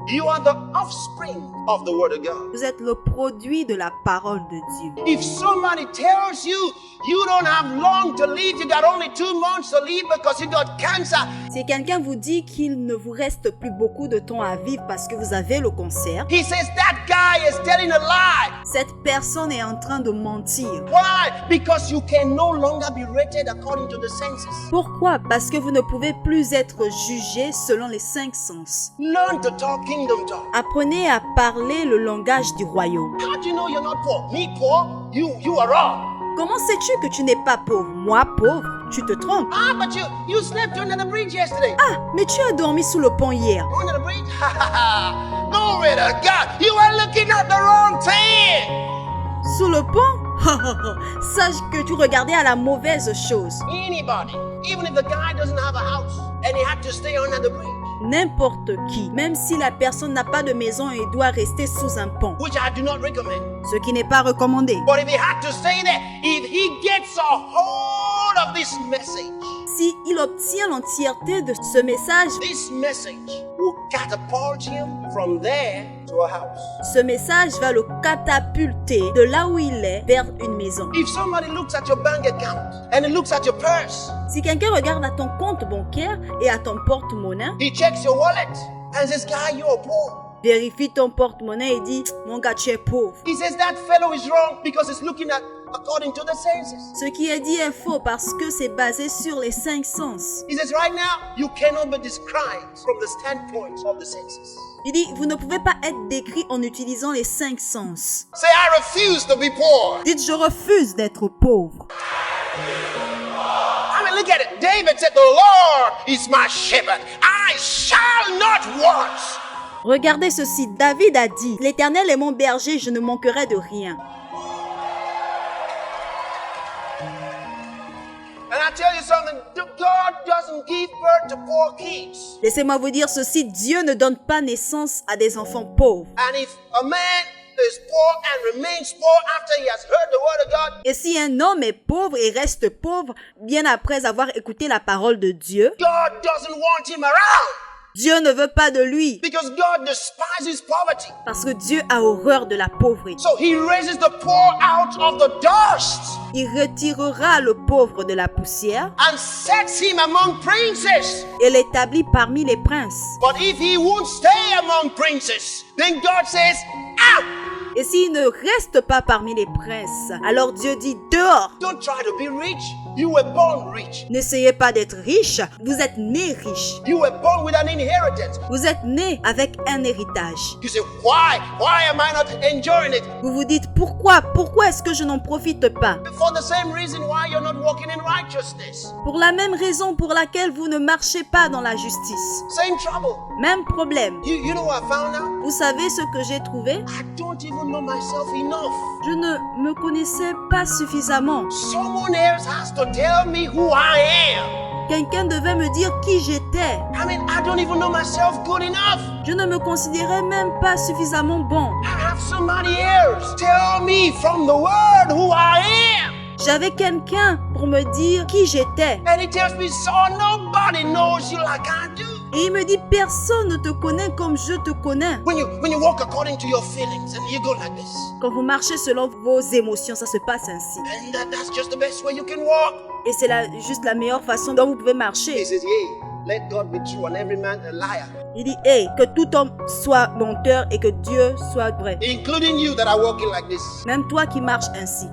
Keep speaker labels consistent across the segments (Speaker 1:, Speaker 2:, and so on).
Speaker 1: You are the offspring of the word of God.
Speaker 2: Vous êtes le produit de la parole de Dieu.
Speaker 1: If somebody tells you you don't have long to live, you got only 2 months to live because you got cancer.
Speaker 2: Si quelqu'un vous dit qu'il ne vous reste plus beaucoup de temps à vivre parce que vous avez le cancer,
Speaker 1: He says that guy is telling a lie.
Speaker 2: cette personne est en train de mentir.
Speaker 1: Why? Because you can no longer be rated according to the senses.
Speaker 2: Pourquoi? Parce que vous ne pouvez plus être jugé selon les 5 sens.
Speaker 1: Learn to talk kingdom talk.
Speaker 2: Apprenez à parler le langage du royaume.
Speaker 1: How do you know you're not poor? Me poor? You are wrong.
Speaker 2: Comment sais-tu que tu n'es pas pauvre? Moi pauvre? Tu te trompes.
Speaker 1: Ah, but you slept under the bridge yesterday.
Speaker 2: Ah, mais tu as dormi sous le pont hier.
Speaker 1: Under the bridge? Ha ha ha. Glory to God. You are looking at the wrong thing.
Speaker 2: Sous le pont? Sache que tu regardais à la mauvaise chose.
Speaker 1: Anybody, even if the guy doesn't have a house and he had to stay under the bridge,
Speaker 2: N'importe qui, même si la personne n'a pas de maison et doit rester sous un pont,
Speaker 1: which I do not recommend.
Speaker 2: ce qui n'est pas recommandé.
Speaker 1: But if he had to stay there, if he gets a hold of this message,
Speaker 2: Si il obtient l'entièreté de ce message,
Speaker 1: this message will catapult him from there to a house.
Speaker 2: ce message va le catapulter de là où il est vers une maison.
Speaker 1: If somebody looks at your bank account and he looks at your purse,
Speaker 2: Si quelqu'un regarde à ton compte bancaire et à ton porte-monnaie,
Speaker 1: he checks your wallet and says, guy, you're poor.
Speaker 2: vérifie ton porte-monnaie et dit, mon gars, tu es pauvre.
Speaker 1: He says that fellow is wrong because he's looking at according to the senses.
Speaker 2: Ce qui est dit est faux parce que c'est basé sur les 5 sens.
Speaker 1: He says right now, you cannot be described from the standpoint of the senses.
Speaker 2: Il dit, vous ne pouvez pas être décrit en utilisant les 5 sens.
Speaker 1: Say, I refuse to be poor.
Speaker 2: Dites, je refuse d'être pauvre.
Speaker 1: I mean, look at it. David said, the Lord is my shepherd. I shall not want.
Speaker 2: Regardez ceci, David a dit, l'Éternel est mon berger, je ne manquerai de rien.
Speaker 1: And I tell you something, God doesn't give birth to poor kids.
Speaker 2: Laissez-moi vous dire ceci, Dieu ne donne pas naissance à des enfants pauvres.
Speaker 1: And if a man is poor and remains poor after he has heard the word of God,
Speaker 2: Et si un homme est pauvre et reste pauvre, bien après avoir écouté la parole de Dieu,
Speaker 1: God doesn't want him around
Speaker 2: Dieu ne veut pas de lui,
Speaker 1: because God despises poverty.
Speaker 2: parce que Dieu a horreur de la pauvreté.
Speaker 1: So he raises the poor out of the dust
Speaker 2: Il retirera le pauvre de la poussière
Speaker 1: and sets him among princes.
Speaker 2: et l'établit parmi les princes.
Speaker 1: But if he won't stay among princes, then God says, out.
Speaker 2: Et s'il ne reste pas parmi les princes, alors Dieu dit dehors.
Speaker 1: Don't try to be rich. You were born rich.
Speaker 2: N'essayez pas d'être riche, vous êtes né riche.
Speaker 1: You were born with an inheritance.
Speaker 2: Vous êtes né avec un héritage.
Speaker 1: You say, why? Why am I not enjoying it?
Speaker 2: Vous vous dites pourquoi est-ce que je n'en profite pas?
Speaker 1: For the same reason why you're not walking in righteousness.
Speaker 2: Pour la même raison pour laquelle vous ne marchez pas dans la justice.
Speaker 1: Same trouble.
Speaker 2: Même problème.
Speaker 1: You know what I found out?
Speaker 2: Vous savez ce que j'ai trouvé?
Speaker 1: I don't even know myself enough.
Speaker 2: Je ne me connaissais pas suffisamment.
Speaker 1: Someone else has to tell me who I am.
Speaker 2: Quelqu'un devait me dire qui j'étais.
Speaker 1: I mean, I don't even know myself good enough.
Speaker 2: Je ne me considérais même pas suffisamment bon.
Speaker 1: I have somebody else tell me from the word who I am.
Speaker 2: J'avais quelqu'un pour me dire qui j'étais.
Speaker 1: And he tells me, so nobody knows you like I do.
Speaker 2: Et il me dit, personne ne te connaît comme je te connais.
Speaker 1: When you walk according to your feelings and you go like this.
Speaker 2: Quand vous marchez selon vos émotions, ça se passe ainsi.
Speaker 1: And that's just the best way you can walk.
Speaker 2: Et c'est juste la meilleure façon dont vous pouvez
Speaker 1: He
Speaker 2: marcher.
Speaker 1: says, yea, let God be true and every man a liar.
Speaker 2: Il dit, hey, que tout homme soit menteur et que Dieu soit vrai.
Speaker 1: Including you that are walking like this.
Speaker 2: Même toi qui marches ainsi.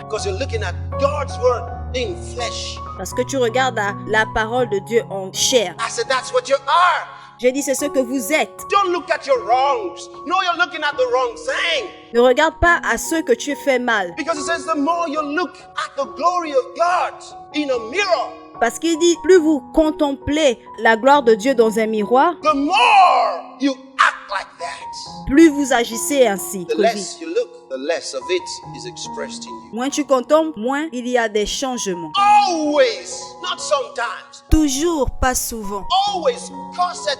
Speaker 1: Because you're looking at God's word in flesh.
Speaker 2: Parce que tu regardes à la parole de Dieu en chair.
Speaker 1: I said, that's what you are.
Speaker 2: J'ai dit, c'est ce que vous êtes.
Speaker 1: Don't look at your wrongs. No, you're looking at the wrong thing.
Speaker 2: Ne regarde pas à ceux que tu fais mal.
Speaker 1: Because it says the more you look at the glory of God in a mirror,
Speaker 2: Parce qu'il dit, plus vous contemplez la gloire de Dieu dans un miroir,
Speaker 1: the more you act like that.
Speaker 2: plus vous agissez ainsi.
Speaker 1: The less you look, the less of it is expressed in you.
Speaker 2: Moins tu contemples, moins il y a des changements.
Speaker 1: Always, not sometimes,
Speaker 2: Toujours, pas souvent.
Speaker 1: always causeth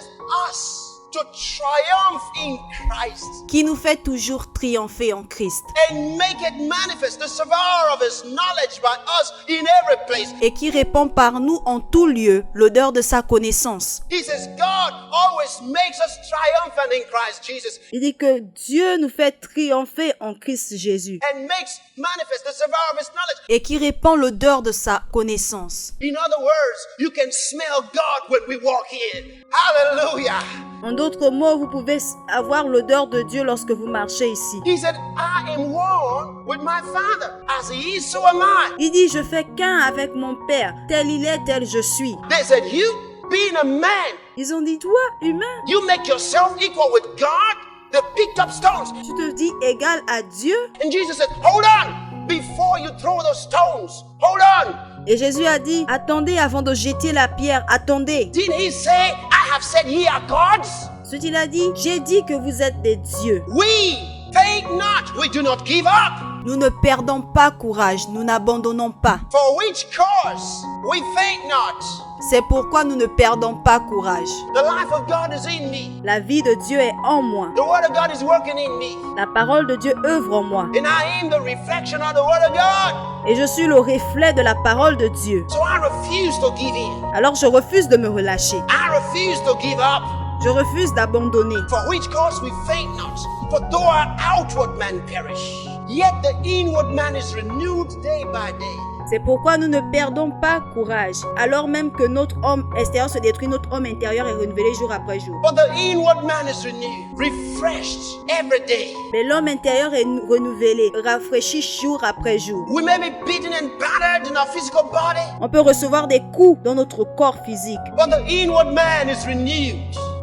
Speaker 1: us to triumph in Christ
Speaker 2: qui nous fait toujours triompher en Christ
Speaker 1: and make it manifest the savor of his knowledge by us in every place.
Speaker 2: et qui répand par nous en tout lieu l'odeur de sa connaissance.
Speaker 1: He says God always makes us triumphant in Christ Jesus
Speaker 2: Il dit que Dieu nous fait triompher en Christ Jésus
Speaker 1: and makes manifest the savor of his knowledge.
Speaker 2: et qui répand l'odeur de sa connaissance.
Speaker 1: In other words, you can smell God when we walk in. Hallelujah.
Speaker 2: En d'autres mots, vous pouvez avoir l'odeur de Dieu lorsque vous marchez ici.
Speaker 1: He said, I am one with my Father. As he is, so am I.
Speaker 2: Il dit, je fais qu'un avec mon Père. Tel il est, tel je suis.
Speaker 1: They said, you being a man,
Speaker 2: Ils ont dit, toi, humain,
Speaker 1: you make yourself equal with God? They picked up stones.
Speaker 2: tu te dis égal à Dieu?
Speaker 1: And Jesus said, hold on before you throw those stones. Hold on.
Speaker 2: Et Jésus a dit, attendez avant de jeter la pierre, attendez.
Speaker 1: Didn't he say, I have said ye are gods?
Speaker 2: Ce qu'il a dit, j'ai dit que vous êtes des dieux.
Speaker 1: We faint not, we do not give up.
Speaker 2: Nous ne perdons pas courage, nous n'abandonnons pas.
Speaker 1: For which cause we faint not.
Speaker 2: C'est pourquoi nous ne perdons pas courage.
Speaker 1: The life of God is in me.
Speaker 2: La vie de Dieu est en moi.
Speaker 1: The word of God is working in me.
Speaker 2: La parole de Dieu œuvre en moi.
Speaker 1: And I am the reflection of the word of God.
Speaker 2: Et je suis le reflet de la parole de Dieu.
Speaker 1: So I refuse to give in.
Speaker 2: Alors je refuse de me relâcher.
Speaker 1: I refuse to give up.
Speaker 2: Je refuse d'abandonner.
Speaker 1: For which cause we faint not. For though our outward man perish, yet the inward man is renewed day by day.
Speaker 2: C'est pourquoi nous ne perdons pas courage. Alors même que notre homme extérieur se détruit, notre homme intérieur est renouvelé jour après jour.
Speaker 1: But the inward man is renewed, refreshed every day.
Speaker 2: Mais l'homme intérieur est renouvelé, rafraîchi jour après jour.
Speaker 1: We may be beaten and battered in our physical body,
Speaker 2: On peut recevoir des coups dans notre corps physique.
Speaker 1: but the inward man is renewed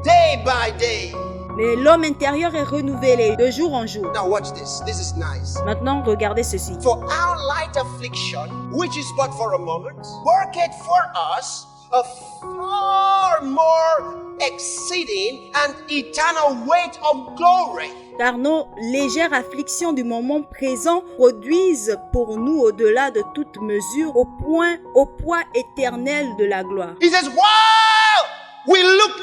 Speaker 1: day by day.
Speaker 2: Mais l'homme intérieur est renouvelé de jour en jour.
Speaker 1: Now watch this. This is nice.
Speaker 2: Maintenant, regardez ceci.
Speaker 1: For our light affliction, which is but for a moment, worketh for us a far more exceeding and eternal weight of glory.
Speaker 2: Car nos légères afflictions du moment présent produisent pour nous au-delà de toute mesure au poids éternel de la gloire.
Speaker 1: He says, wow, we look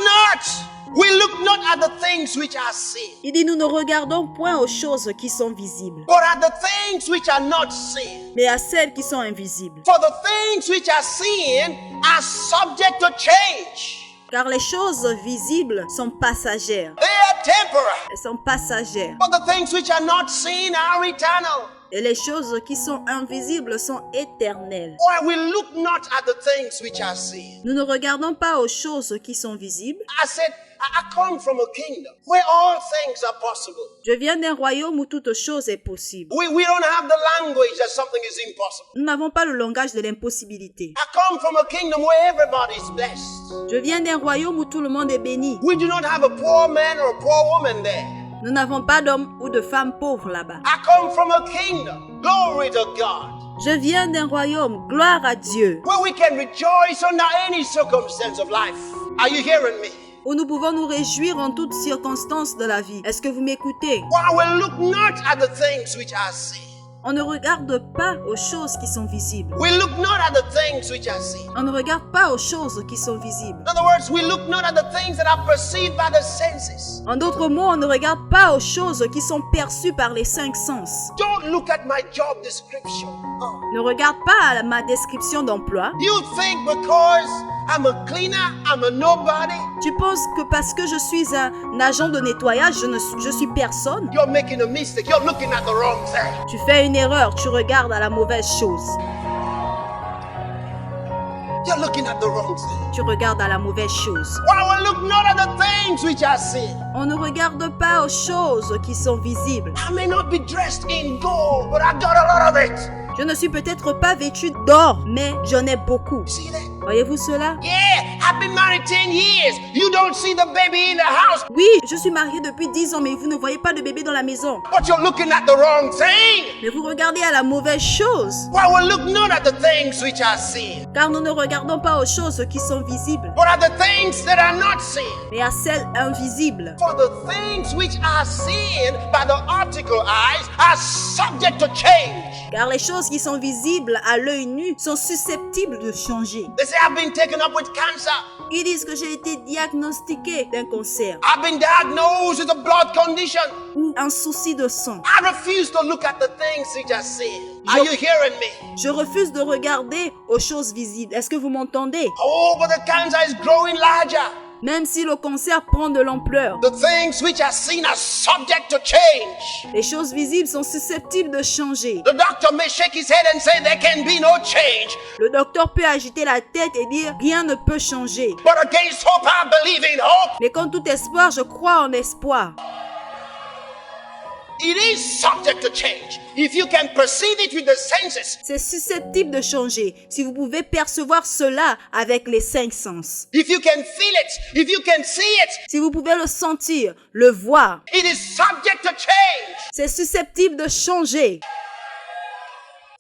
Speaker 1: not at the things which are seen,
Speaker 2: Il dit, nous ne regardons point aux choses qui sont visibles,
Speaker 1: but at the things which are not seen.
Speaker 2: mais à celles qui sont invisibles.
Speaker 1: For the things which are seen are subject to change.
Speaker 2: Car les choses visibles sont passagères.
Speaker 1: They are temporary.
Speaker 2: Elles sont passagères.
Speaker 1: But the things which are not seen are eternal.
Speaker 2: Et les choses qui sont invisibles sont éternelles.
Speaker 1: Why we look not at the things which are seen.
Speaker 2: Nous ne regardons pas aux choses qui sont visibles.
Speaker 1: I said, I come from a kingdom where all things are possible.
Speaker 2: Je viens d'un royaume où toute chose est possible.
Speaker 1: We don't have the language that something is impossible.
Speaker 2: Nous n'avons pas le langage de l'impossibilité.
Speaker 1: I come from a kingdom where everybody is blessed.
Speaker 2: Je viens d'un royaume où tout le monde est béni.
Speaker 1: We do not have a poor man or a poor woman there.
Speaker 2: Nous n'avons pas d'hommes ou de femmes pauvres là-bas.
Speaker 1: I come from a kingdom, glory to God,
Speaker 2: Je viens d'un royaume, gloire à Dieu,
Speaker 1: where we can rejoice under any circumstance of life. Are you hearing me?
Speaker 2: où nous pouvons nous réjouir en toutes circonstances de la vie. Est-ce que vous m'écoutez?
Speaker 1: Why we look not at the things which are seen.
Speaker 2: On ne regarde pas aux choses qui sont visibles.
Speaker 1: We look not at the things which are seen.
Speaker 2: On ne regarde pas aux choses qui sont visibles.
Speaker 1: In other words, we look not at the things that are perceived by the senses.
Speaker 2: En d'autres mots, on ne regarde pas aux choses qui sont perçues par les cinq sens.
Speaker 1: Don't look at my job description. Oh.
Speaker 2: Ne regarde pas à ma description d'emploi.
Speaker 1: You think because I'm a cleaner, I'm a nobody,
Speaker 2: Tu penses que parce que je suis un agent de nettoyage, je suis personne?
Speaker 1: you're making a mistake. You're looking at the wrong thing.
Speaker 2: Tu fais une erreur, tu regardes à la mauvaise chose.
Speaker 1: You're looking at the wrong thing.
Speaker 2: Tu regardes à la mauvaise chose.
Speaker 1: Why we look not at the things which are seen.
Speaker 2: On ne regarde pas aux choses qui sont visibles.
Speaker 1: I may not be dressed in gold, but I got a lot of it.
Speaker 2: Je ne suis peut-être pas vêtu d'or, mais j'en ai beaucoup.
Speaker 1: See that?
Speaker 2: Voyez-vous cela?
Speaker 1: Yeah, I've been married 10 years. You don't see the baby in the house,
Speaker 2: Oui, je suis mariée depuis 10 ans, mais vous ne voyez pas de bébé dans la maison.
Speaker 1: but you're looking at the wrong thing.
Speaker 2: Mais vous regardez à la mauvaise chose.
Speaker 1: Why we look not at the things which are seen,
Speaker 2: Car nous ne regardons pas aux choses qui sont visibles,
Speaker 1: but at the things that are not seen.
Speaker 2: mais à celles invisibles.
Speaker 1: For the things which are seen by the optical eyes are subject to change.
Speaker 2: Car les choses qui sont visibles à l'œil nu sont susceptibles de changer.
Speaker 1: They say, I've been taken up with cancer.
Speaker 2: Ils disent que j'ai été diagnostiqué d'un cancer
Speaker 1: I've been diagnosed with a blood condition.
Speaker 2: ou un souci de sang.
Speaker 1: I refuse to look at the things which are seen. Are you hearing me?
Speaker 2: Je refuse de regarder aux choses visibles. Est-ce que vous m'entendez?
Speaker 1: Oh, but the cancer is growing larger.
Speaker 2: Même si le cancer prend de l'ampleur,
Speaker 1: The things which are seen are subject to change.
Speaker 2: les choses visibles sont susceptibles de changer.
Speaker 1: The doctor may shake his head and say there can be no change.
Speaker 2: Le docteur peut agiter la tête et dire rien ne peut changer.
Speaker 1: But against hope, I believe in hope.
Speaker 2: Mais contre tout espoir, je crois en espoir.
Speaker 1: It is subject to change. If you can perceive it with the senses,
Speaker 2: C'est susceptible de changer si vous pouvez percevoir cela avec les 5 sens.
Speaker 1: if you can feel it, if you can see it,
Speaker 2: Si vous pouvez le sentir, le voir,
Speaker 1: it is subject to change.
Speaker 2: c'est susceptible de changer.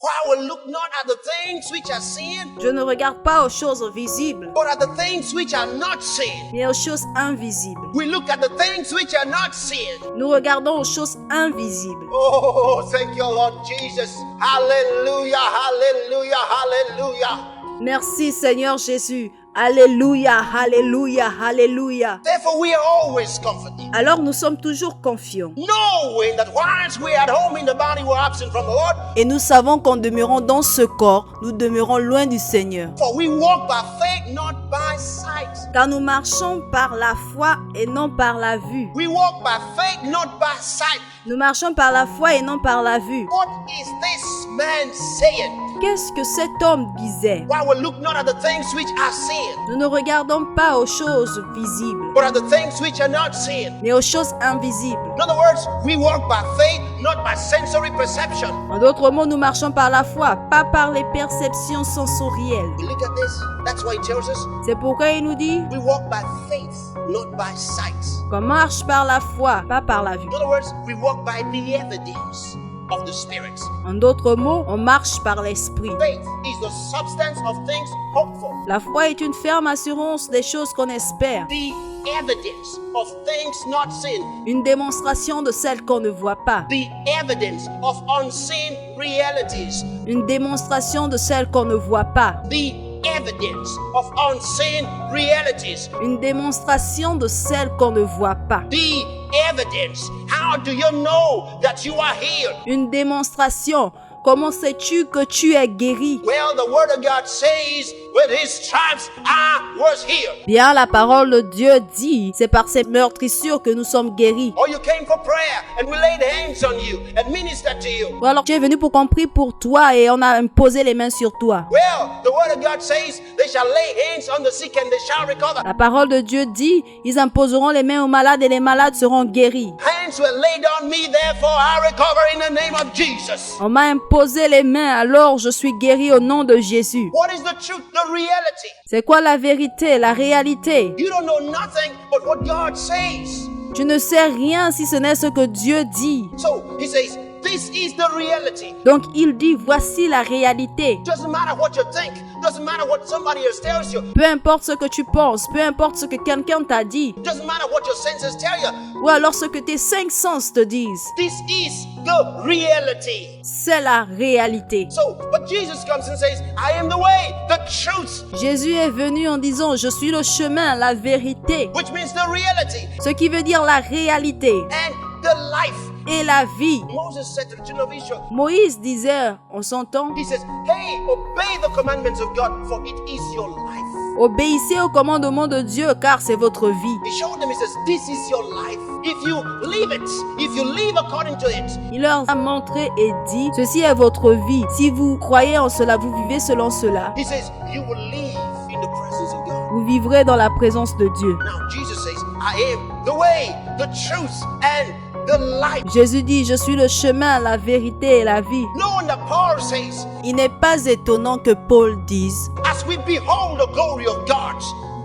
Speaker 1: For I will look not at the things which are seen,
Speaker 2: Je ne regarde pas aux choses visibles,
Speaker 1: but at the things which are not seen.
Speaker 2: mais aux choses invisibles.
Speaker 1: We look at the things which are not seen.
Speaker 2: Nous regardons aux choses invisibles.
Speaker 1: Oh, thank you, Lord Jesus. Hallelujah, hallelujah, hallelujah.
Speaker 2: Merci Seigneur Jésus. Alléluia, alléluia, alléluia.
Speaker 1: Therefore, we are always comforted,
Speaker 2: Alors nous sommes toujours confiants.
Speaker 1: knowing that whilst we are at home in the body, we're absent from the Lord.
Speaker 2: Et nous savons qu'en demeurant dans ce corps, nous demeurons loin du Seigneur.
Speaker 1: For we walk by faith, not by sight.
Speaker 2: Car nous marchons par la foi et non par la vue.
Speaker 1: We walk by faith, not by sight.
Speaker 2: Nous marchons par la foi et non par la vue.
Speaker 1: What is this man saying?
Speaker 2: Qu'est-ce que cet homme disait?
Speaker 1: Why we look not at the things which are seen,
Speaker 2: Nous ne regardons pas aux choses visibles,
Speaker 1: but at the things which are not seen.
Speaker 2: mais aux choses invisibles.
Speaker 1: In other words, we walk by faith, not by sensory perception.
Speaker 2: En d'autres mots, nous marchons par la foi, pas par les perceptions sensorielles.
Speaker 1: We look at this. That's why it tells us
Speaker 2: C'est pourquoi il nous dit
Speaker 1: we walk by faith, not by sight.
Speaker 2: qu'on marche par la foi, pas par la vue.
Speaker 1: In other words, we walk by the evidence of the Spirit.
Speaker 2: En d'autres mots, on marche par l'esprit.
Speaker 1: Faith is the substance of things hoped for,
Speaker 2: La foi est une ferme assurance des choses qu'on espère,
Speaker 1: the evidence of things not seen,
Speaker 2: une démonstration de celles qu'on ne voit pas,
Speaker 1: the evidence of unseen realities,
Speaker 2: une démonstration de celles qu'on ne voit pas,
Speaker 1: the evidence of unseen realities,
Speaker 2: une démonstration de celles qu'on ne voit pas,
Speaker 1: the evidence. How do you know that you are healed?
Speaker 2: une démonstration. Comment sais-tu que tu es guéri?
Speaker 1: Well, the word of God says, with his stripes I was healed.
Speaker 2: Bien, la parole de Dieu dit, c'est par ces meurtrissures que nous sommes guéris.
Speaker 1: Or you came for prayer and we laid hands on you and ministered to you.
Speaker 2: Ou alors tu es venu pour qu'on prie pour toi et on a imposé les mains sur toi.
Speaker 1: Well, the word of God says, they shall lay hands on the sick and they shall recover.
Speaker 2: La parole de Dieu dit, ils imposeront les mains aux malades et les malades seront guéris.
Speaker 1: Hands were laid on me, therefore I recover in the name of Jesus.
Speaker 2: On m'a imposé les mains, alors je suis guéri au nom de Jésus.
Speaker 1: What is the truth, the reality?
Speaker 2: C'est quoi la vérité, la réalité?
Speaker 1: You don't know nothing but what God says.
Speaker 2: Tu ne sais rien si ce n'est ce que Dieu dit.
Speaker 1: So he says, this is the reality.
Speaker 2: Donc il dit, voici la réalité.
Speaker 1: Doesn't matter what you think. Doesn't matter what somebody else tells you.
Speaker 2: Peu importe ce que tu penses, peu importe ce que quelqu'un t'a dit,
Speaker 1: Doesn't matter what your senses tell you.
Speaker 2: ou alors ce que tes 5 sens te disent.
Speaker 1: This is the reality.
Speaker 2: C'est la réalité.
Speaker 1: So, but Jesus comes and says, I am the way, the truth,
Speaker 2: Jésus est venu en disant, je suis le chemin, la vérité.
Speaker 1: which means the reality,
Speaker 2: Ce qui veut dire la réalité
Speaker 1: and the life.
Speaker 2: et la vie.
Speaker 1: Moses said to the children of Israel,
Speaker 2: Moïse disait, on s'entend,
Speaker 1: he says, hey, obey the commandments of God, for it is your life.
Speaker 2: obéissez au commandement de Dieu car c'est votre vie.
Speaker 1: He showed them, he says, this is your life. If you live it, if you live according to it,
Speaker 2: Il leur a montré et dit, ceci est votre vie. Si vous croyez en cela, vous vivez selon cela.
Speaker 1: he says, you will live in the presence of God.
Speaker 2: Vous vivrez dans la présence de Dieu.
Speaker 1: Now, Jesus says, I am the way, the truth, and the life.
Speaker 2: Jésus dit, je suis le chemin, la vérité et la vie.
Speaker 1: No wonder Paul says,
Speaker 2: Il n'est pas étonnant que Paul dise,
Speaker 1: as we behold the glory of God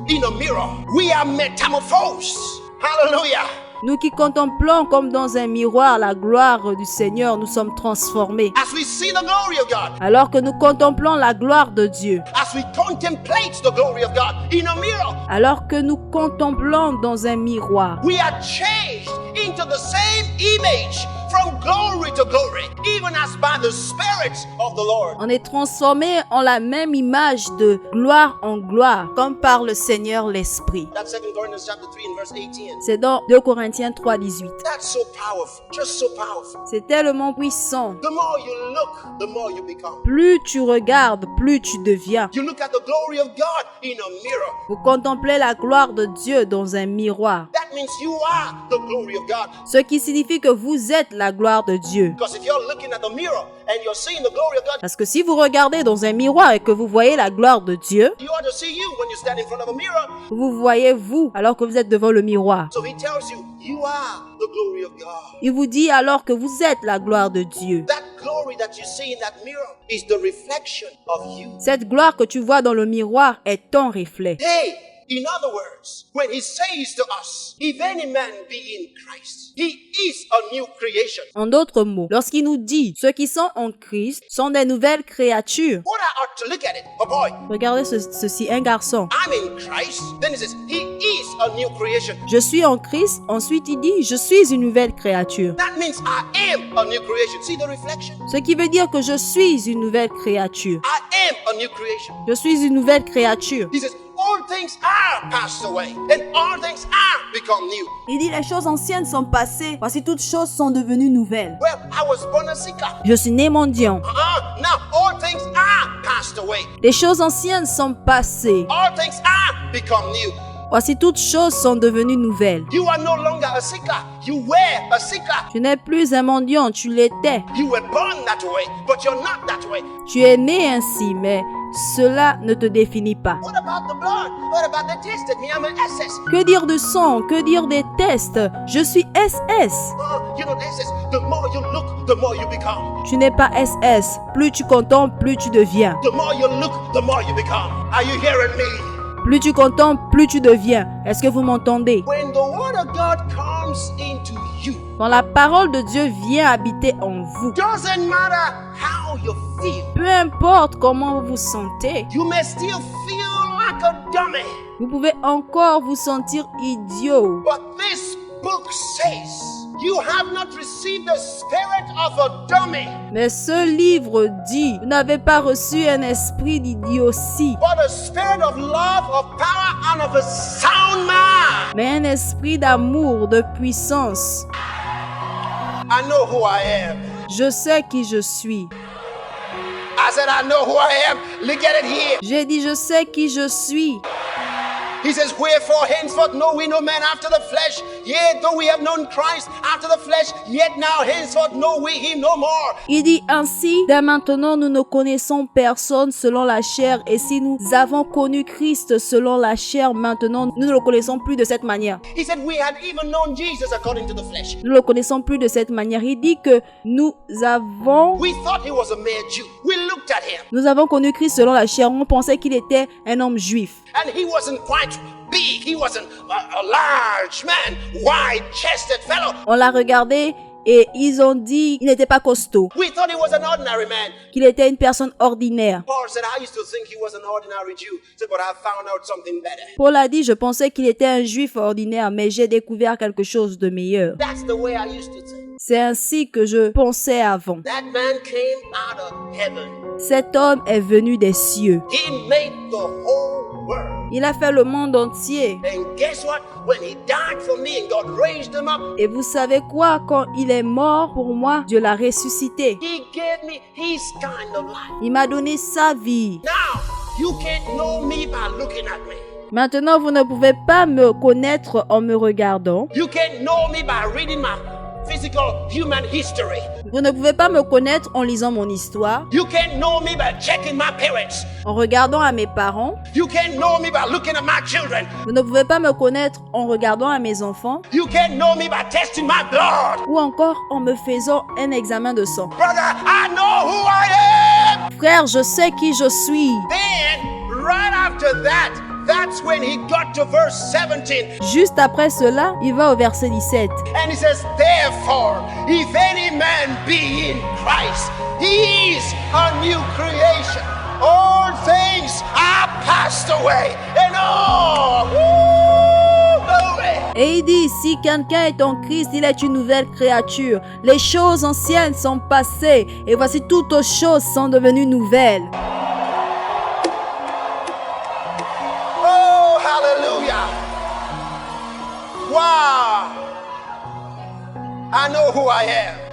Speaker 1: in a mirror, we are metamorphosed. Hallelujah.
Speaker 2: nous qui contemplons comme dans un miroir la gloire du Seigneur, nous sommes transformés.
Speaker 1: As we see the glory of God,
Speaker 2: Alors que nous contemplons la gloire de Dieu,
Speaker 1: as we contemplate the glory of God in a mirror,
Speaker 2: alors que nous contemplons dans un miroir,
Speaker 1: we are changed into the same image from glory to glory, even as by the Spirit of the Lord.
Speaker 2: On est transformé en la même image de gloire en gloire, comme par le Seigneur l'Esprit.
Speaker 1: That's 2 Corinthians chapter 3 and verse 18.
Speaker 2: C'est dans 2 Corinthiens 3, 18.
Speaker 1: That's so powerful, just so powerful.
Speaker 2: C'est tellement puissant.
Speaker 1: The more you look, the more you become.
Speaker 2: Plus tu regardes, plus tu deviens.
Speaker 1: You look at the glory of God in a mirror.
Speaker 2: Vous contemplez la gloire de Dieu dans un miroir.
Speaker 1: That means you are the glory of God.
Speaker 2: Ce qui signifie que vous êtes la gloire de Dieu.
Speaker 1: Because if you're looking at the mirror and you're seeing the glory of God,
Speaker 2: Parce que si vous regardez dans un miroir et que vous voyez la gloire de Dieu,
Speaker 1: you ought to see you when you stand in front of a mirror.
Speaker 2: vous voyez vous alors que vous êtes devant le miroir.
Speaker 1: So he tells you, you are the glory of God.
Speaker 2: Il vous dit alors que vous êtes la gloire de Dieu.
Speaker 1: That glory that you see in that mirror is the reflection of you.
Speaker 2: Cette gloire que tu vois dans le miroir est ton reflet.
Speaker 1: Hey, in other words, when he says to us, if any man be in Christ, he is a new creation.
Speaker 2: En d'autres mots, lorsqu'il nous dit ceux qui sont en Christ sont des nouvelles créatures.
Speaker 1: What I ought to look at it, a boy,
Speaker 2: Regardez ceci, un garçon.
Speaker 1: I'm in Christ. Then he says, he is a new creation.
Speaker 2: Je suis en Christ. Ensuite, il dit, je suis une nouvelle créature.
Speaker 1: That means I am a new creation. See the reflection?
Speaker 2: Ce qui veut dire que je suis une nouvelle créature.
Speaker 1: I am a new creation.
Speaker 2: Je suis une nouvelle créature.
Speaker 1: He says, all things are passed away, and all things are become new.
Speaker 2: Il dit, les choses anciennes sont passées. Voici toutes choses sont devenues nouvelles.
Speaker 1: Well, I was born a seeker.
Speaker 2: Je suis né mendiant.
Speaker 1: Now all things are passed away.
Speaker 2: Les choses anciennes sont passées.
Speaker 1: All things are become new.
Speaker 2: Voici toutes choses sont devenues nouvelles.
Speaker 1: You are no longer a seeker. You were a seeker.
Speaker 2: Tu n'es plus un mendiant, tu l'étais.
Speaker 1: You were born that way, but you're not that way.
Speaker 2: Tu es né ainsi, mais cela ne te définit pas.
Speaker 1: What about the blood? What about the test? Me, I'm an SS.
Speaker 2: Que dire de sang? Que dire des tests? Je suis SS.
Speaker 1: You're not SS. The more you look, the more you become.
Speaker 2: Tu n'es pas SS. Plus tu contemples, plus tu deviens.
Speaker 1: The more you look, the more you become. Are you hearing me?
Speaker 2: Plus tu contemples, plus tu deviens. Est-ce que vous m'entendez?
Speaker 1: When the word of God comes into you,
Speaker 2: Quand la parole de Dieu vient habiter en vous,
Speaker 1: doesn't matter how you feel.
Speaker 2: peu importe comment vous vous sentez,
Speaker 1: You may still feel like a dummy.
Speaker 2: vous pouvez encore vous sentir idiot.
Speaker 1: But this book says you have not received the spirit of a dummy,
Speaker 2: Mais ce livre dit, vous n'avez pas reçu un esprit d'idiotie,
Speaker 1: but a spirit of love, of power, and of a sound mind.
Speaker 2: mais un esprit d'amour, de puissance.
Speaker 1: I know who I am.
Speaker 2: Je sais qui je suis.
Speaker 1: I said, I know who I am. Look at it here.
Speaker 2: J'ai dit, je sais qui je suis.
Speaker 1: He says, wherefore henceforth know we no man after the flesh. Yea, though we have known Christ after the flesh, yet now henceforth know we him no more.
Speaker 2: Il dit ainsi, dès maintenant nous ne connaissons personne selon la chair, et si nous avons connu Christ selon la chair, maintenant nous ne le connaissons plus de cette manière.
Speaker 1: He said, we had even known Jesus according to the flesh.
Speaker 2: Nous ne le connaissons plus de cette manière. Il dit que nous avons
Speaker 1: Was a mere Jew. We looked at him,
Speaker 2: Nous avons connu Christ selon la chair. On pensait qu'il était un homme juif.
Speaker 1: and he wasn't quite big. He wasn't a large man, wide-chested fellow.
Speaker 2: On l'a regardé et ils ont dit qu'il n'était pas costaud,
Speaker 1: We thought he was an ordinary man.
Speaker 2: qu'il était une personne ordinaire.
Speaker 1: Paul said, I used to think he was an ordinary Jew. He said, but I found out something better.
Speaker 2: Paul a dit, je pensais qu'il était un juif ordinaire, mais j'ai découvert quelque chose de meilleur.
Speaker 1: That's the way I used to think.
Speaker 2: C'est ainsi que je pensais avant.
Speaker 1: That man came out of heaven.
Speaker 2: Cet homme est venu des cieux.
Speaker 1: He made the whole world.
Speaker 2: Il a fait le monde entier.
Speaker 1: And guess what? When he died for me and God raised him up,
Speaker 2: Et vous savez quoi? Quand il est mort pour moi, Dieu l'a ressuscité.
Speaker 1: he gave me his kind of life.
Speaker 2: Il m'a donné sa vie.
Speaker 1: Now, you can't know me by looking at me.
Speaker 2: Maintenant, vous ne pouvez pas me connaître en me regardant.
Speaker 1: You can't know me by reading my physical human history.
Speaker 2: Vous ne pouvez pas me connaître en lisant mon histoire,
Speaker 1: You can't know me by checking my parents.
Speaker 2: en regardant à mes parents.
Speaker 1: You can't know me by looking at my children.
Speaker 2: Vous ne pouvez pas me connaître en regardant à mes enfants
Speaker 1: You can't know me by testing my blood.
Speaker 2: ou encore en me faisant un examen de sang.
Speaker 1: Brother, I know who I am.
Speaker 2: Frère, je sais qui je suis.
Speaker 1: Then, right after that, that's when he got to verse 17.
Speaker 2: Juste après cela, il va au verset 17.
Speaker 1: And he says, therefore, if any man be in Christ, he is a new creation. All things are passed away. And all, glory.
Speaker 2: Et il dit, si quelqu'un est en Christ, il est une nouvelle créature. Les choses anciennes sont passées et voici toutes choses sont devenues nouvelles.
Speaker 1: Oh, hallelujah. Wow. I know who I am.